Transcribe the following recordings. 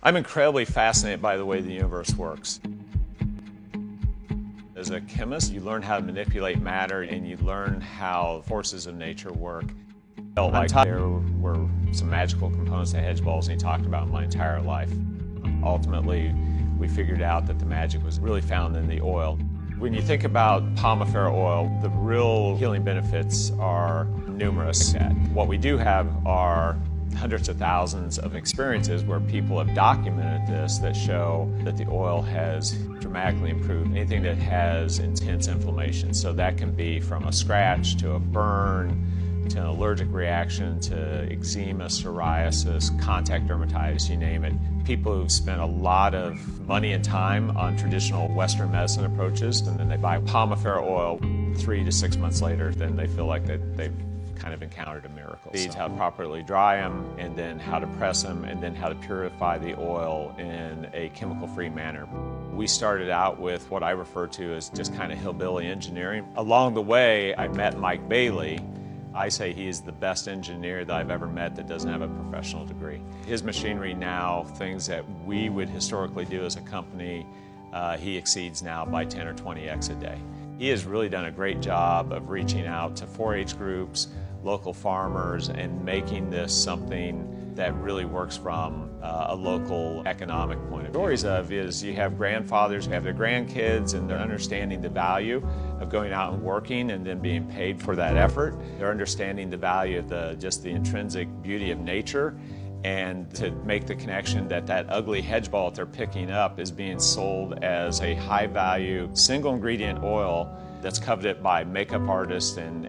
I'm incredibly fascinated by the way the universe works. As a chemist, you learn how to manipulate matter and you learn how forces of nature work. I felt like there were some magical components to hedge balls, and he talked about my entire life. Ultimately, we figured out that the magic was really found in the oil. When you think about Pomifera oil, the real healing benefits are numerous. What we do have are hundreds of thousands of experiences where people have documented this that show that the oil has dramatically improved anything that has intense inflammation. So that can be from a scratch to a burn, to an allergic reaction, to eczema, psoriasis, contact dermatitis, you name it. People who've spent a lot of money and time on traditional Western medicine approaches, and then they buy Pomifera oil 3 to 6 months later, then they feel like they've kind of encountered a miracle. So how to properly dry them, and then how to press them, and then how to purify the oil in a chemical-free manner. We started out with what I refer to as just kind of hillbilly engineering. Along the way, I met Mike Bailey. I say he is the best engineer that I've ever met that doesn't have a professional degree. His machinery now, things that we would historically do as a company, he exceeds now by 10 or 20x a day. He has really done a great job of reaching out to 4-H groups, local farmers, and making this something that really works from a local economic point of view. Stories of is you have grandfathers who have their grandkids and they're understanding the value of going out and working and then being paid for that effort. They're understanding the value of just the intrinsic beauty of nature, and to make the connection that that ugly hedge ball that they're picking up is being sold as a high value single ingredient oil that's coveted by makeup artists and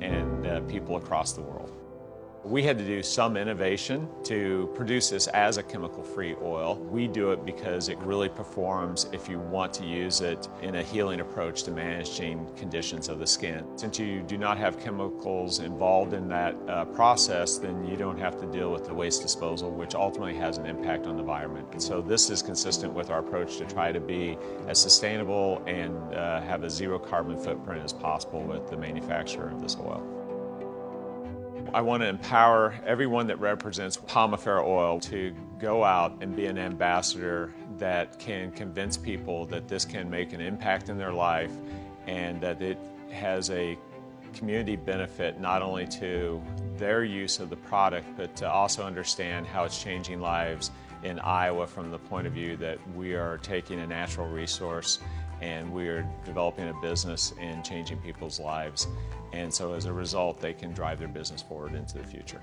people across the world. We had to do some innovation to produce this as a chemical-free oil. We do it because it really performs if you want to use it in a healing approach to managing conditions of the skin. Since you do not have chemicals involved in that process, then you don't have to deal with the waste disposal, which ultimately has an impact on the environment. And so this is consistent with our approach to try to be as sustainable and have a zero carbon footprint as possible with the manufacture of this oil. I want to empower everyone that represents Pomifera oil to go out and be an ambassador that can convince people that this can make an impact in their life and that it has a community benefit not only to their use of the product, but to also understand how it's changing lives in Iowa from the point of view that we are taking a natural resource and we are developing a business and changing people's lives. And so as a result, they can drive their business forward into the future.